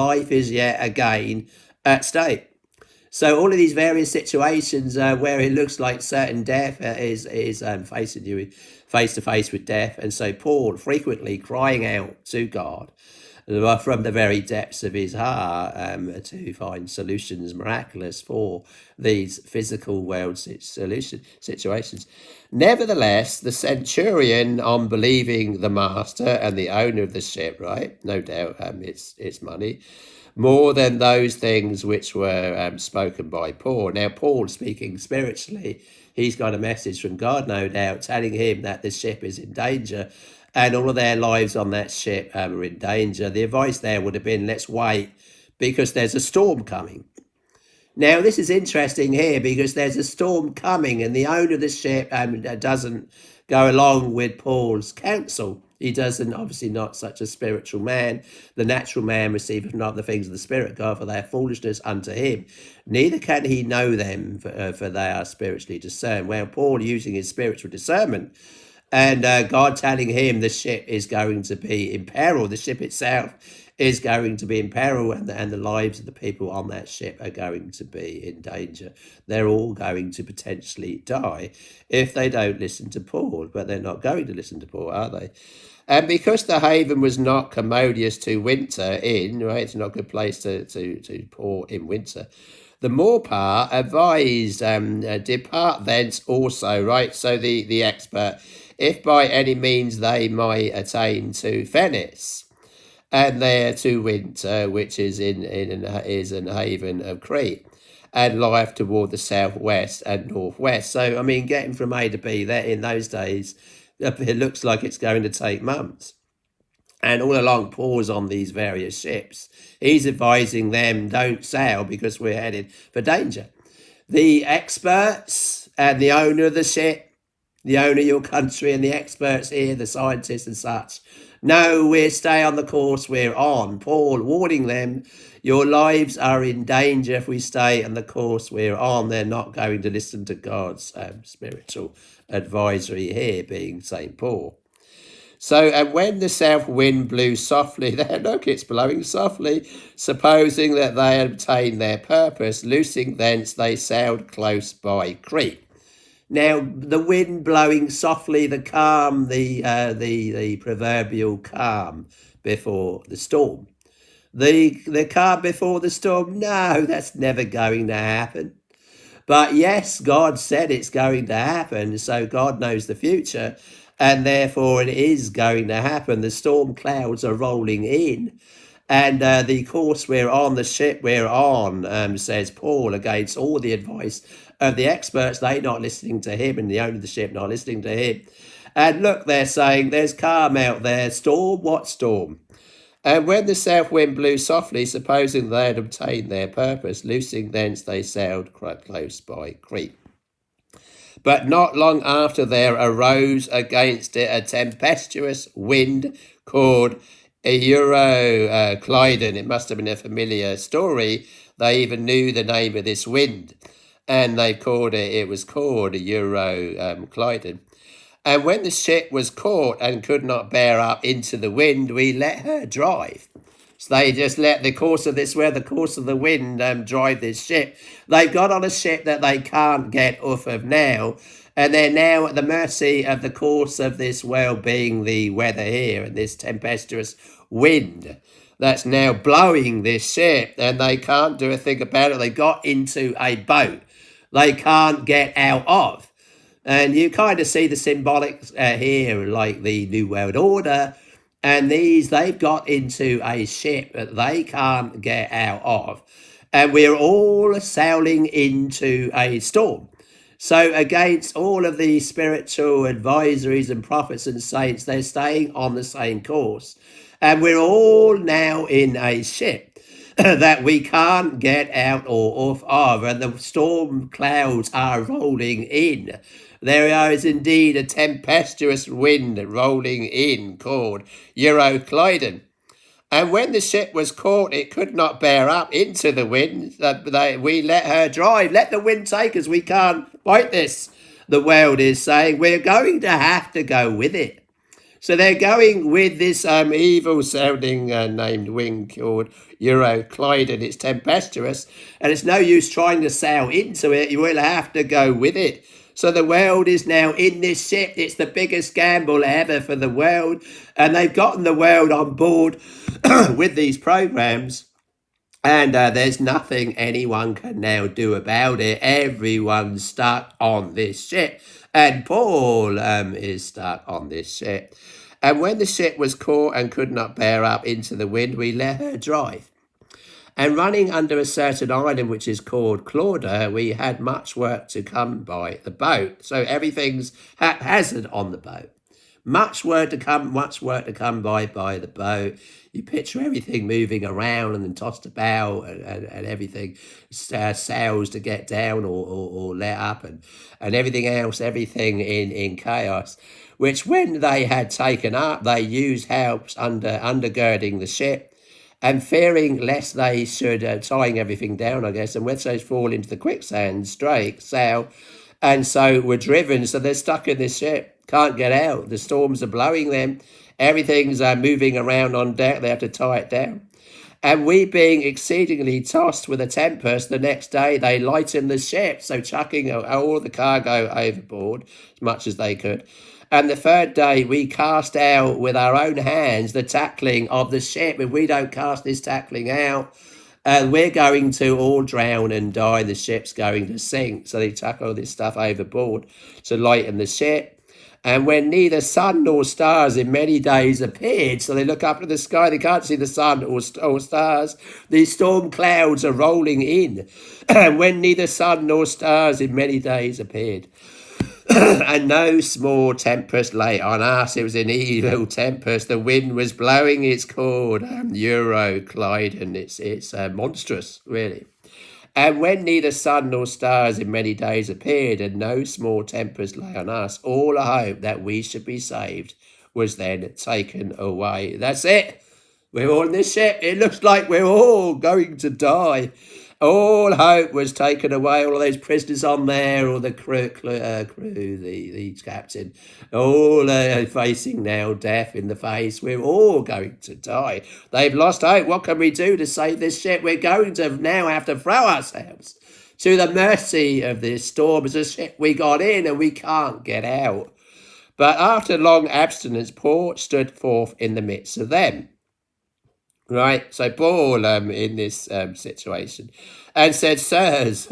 life is yet again at stake. So all of these various situations where it looks like certain death is facing you face to face with death, and so Paul frequently crying out to God from the very depths of his heart to find solutions miraculous for these physical world situations. Nevertheless, the centurion, on believing the master and the owner of the ship, right? No doubt, it's money, more than those things which were spoken by Paul. Now, Paul, speaking spiritually, he's got a message from God, no doubt, telling him that the ship is in danger and all of their lives on that ship are in danger. The advice there would have been, let's wait because there's a storm coming. Now, this is interesting here because there's a storm coming and the owner of the ship doesn't go along with Paul's counsel. He doesn't, obviously not such a spiritual man. The natural man receiveth not the things of the Spirit, God, for they are foolishness unto him. Neither can he know them, for they are spiritually discerned. Well, Paul using his spiritual discernment and God telling him the ship is going to be in peril. The ship itself is going to be in peril, and the lives of the people on that ship are going to be in danger. They're all going to potentially die if they don't listen to Paul, but they're not going to listen to Paul, are they? And because the haven was not commodious to winter in, right, it's not a good place to port in winter, the more part advised, depart thence also, right? So the expert, if by any means they might attain to Venice, and there to winter, which is is an haven of Crete, and life toward the southwest and northwest. So, I mean, getting from A to B there in those days, it looks like it's going to take months. And all along, Paul's on these various ships. He's advising them, don't sail because we're headed for danger. The experts and the owner of the ship, the owner of your country and the experts here, the scientists and such, no, we'll stay on the course we're on. Paul warning them, your lives are in danger if we stay on the course we're on. They're not going to listen to God's spiritual advisory here, being St. Paul. So, and when the south wind blew softly, there, look, it's blowing softly, supposing that they had obtained their purpose, loosing thence, they sailed close by Crete. Now, the wind blowing softly, the calm, the proverbial calm before the storm. The calm before the storm, no, that's never going to happen. But yes, God said it's going to happen, so God knows the future, and therefore it is going to happen. The storm clouds are rolling in, and the course we're on, the ship we're on, says Paul, against all the advice of the experts, they not listening to him, and the owner of the ship not listening to him. And look, they're saying, there's calm out there. Storm? What storm? And when the south wind blew softly, supposing they had obtained their purpose, loosing thence they sailed quite close by Crete. But not long after there arose against it a tempestuous wind called Euroclydon. It must have been a familiar story. They even knew the name of this wind, and they called it was called Euroclydon. And when the ship was caught and could not bear up into the wind, we let her drive. So they just let the course of the wind drive this ship. They've got on a ship that they can't get off of now, and they're now at the mercy of the course of this world, being the weather here and this tempestuous wind that's now blowing this ship, and they can't do a thing about it. They got into a boat they can't get out of. And you kind of see the symbolics here, like the New World Order. And they've got into a ship that they can't get out of. And we're all sailing into a storm. So against all of the spiritual advisories and prophets and saints, they're staying on the same course. And we're all now in a ship that we can't get out or off of. And the storm clouds are rolling in. There is indeed a tempestuous wind rolling in called Euroclydon. And when the ship was caught, it could not bear up into the wind. We let her drive. Let the wind take us. We can't fight this. The world is saying we're going to have to go with it. So they're going with this evil sounding named wing called Euroclydon. It's tempestuous, and it's no use trying to sail into it. You will have to go with it. So the world is now in this ship. It's the biggest gamble ever for the world, and they've gotten the world on board with these programs. And there's nothing anyone can now do about it. Everyone's stuck on this ship. And Paul is stuck on this ship. And when the ship was caught and could not bear up into the wind, we let her drive. And running under a certain island which is called Clauda, we had much work to come by the boat. So everything's haphazard on the boat. Much work to come by the boat. You picture everything moving around and then tossed about and everything, sails to get down or let up and everything else, everything in chaos, which when they had taken up, they used helps undergirding the ship and fearing lest they should, tying everything down, I guess, and when they fall into the quicksand, straight sail, and so were driven. So they're stuck in this ship, can't get out. The storms are blowing them. Everything's moving around on deck. They have to tie it down. And we being exceedingly tossed with a tempest, the next day they lightened the ship, so chucking all the cargo overboard as much as they could. And the third day we cast out with our own hands the tackling of the ship. If we don't cast this tackling out, we're going to all drown and die. The ship's going to sink. So they chuck all this stuff overboard to lighten the ship. And when neither sun nor stars in many days appeared, so they look up to the sky, they can't see the sun or stars. These storm clouds are rolling in. And when neither sun nor stars in many days appeared, and no small tempest lay on us. It was an evil tempest. The wind was blowing. It's called Euroclydon. It's monstrous, really. And when neither sun nor stars in many days appeared, and no small tempest lay on us, all hope that we should be saved was then taken away. That's it. We're all in this ship. It looks like we're all going to die. All hope was taken away. All of those prisoners on there, all the crew, the captain, all facing now death in the face. We're all going to die. They've lost hope. What can we do to save this ship? We're going to now have to throw ourselves to the mercy of this storm. It's a ship we got in and we can't get out. But after long abstinence, Paul stood forth in the midst of them. Right, so Paul in this situation, and said, Sirs,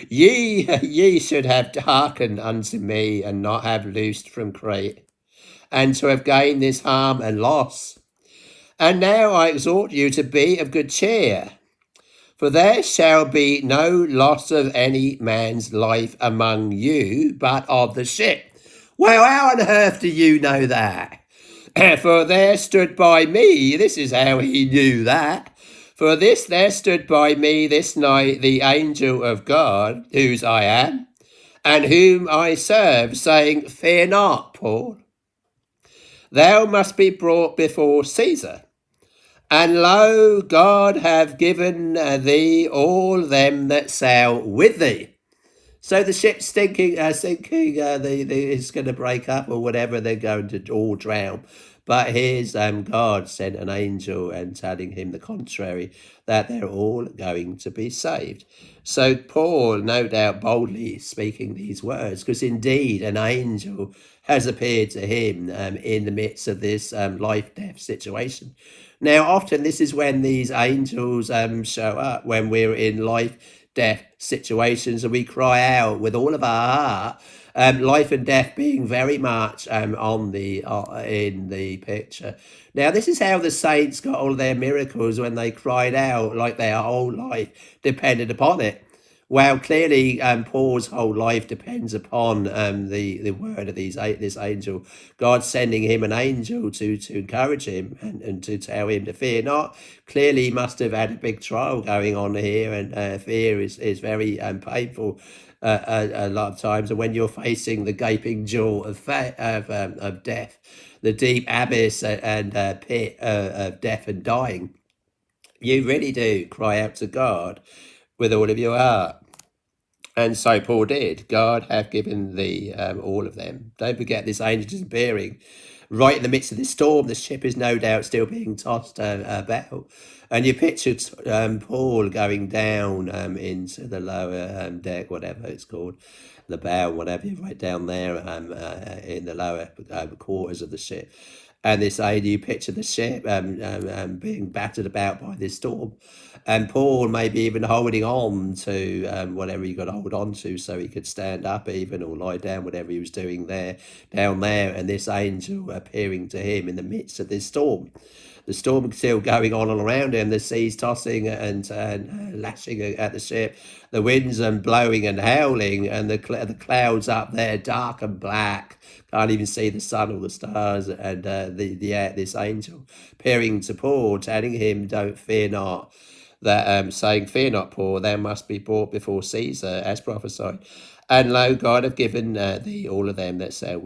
ye should have hearkened unto me, and not have loosed from Crete, and to have gained this harm and loss. And now I exhort you to be of good cheer, for there shall be no loss of any man's life among you, but of the ship. Well, how on earth do you know that? For there stood by me, this is how he knew that. For there stood by me this night the angel of God, whose I am, and whom I serve, saying, Fear not, Paul. Thou must be brought before Caesar. And lo, God have given thee all them that sail with thee. So the ship's sinking, it's going to break up or whatever, they're going to all drown. But here's God sent an angel and telling him the contrary, that they're all going to be saved. So Paul, no doubt boldly speaking these words, because indeed an angel has appeared to him in the midst of this life-death situation. Now, often this is when these angels show up, when we're in life-death situations and we cry out with all of our heart, life and death being very much in the picture. Now, this is how the saints got all their miracles, when they cried out like their whole life depended upon it. Well, clearly, Paul's whole life depends upon the word of this angel. God sending him an angel to encourage him and to tell him to fear not. Clearly, he must have had a big trial going on here, and fear is very painful a lot of times. And when you're facing the gaping jaw of death, the deep abyss and pit of death and dying, you really do cry out to God with all of your heart. And so Paul did. God hath given thee all of them. Don't forget this angel disappearing. right in the midst of this storm. The ship is no doubt still being tossed about. And you pictured Paul going down into the lower deck, whatever it's called, the bow, whatever, right down there in the lower quarters of the ship. And this you picture the ship being battered about by this storm, and Paul maybe even holding on to whatever he got to hold on to so he could stand up even or lie down, whatever he was doing there, down there, and this angel appearing to him in the midst of this storm. The storm still going on all around him, the seas tossing and lashing at the ship, the winds and blowing and howling, and the clouds up there dark and black. Can't even see the sun or the stars, and this angel appearing to Paul, telling him, "Don't fear not." That saying, "Fear not, Paul, thou must be brought before Caesar, as prophesied. And lo, God have given thee all of them that sail with."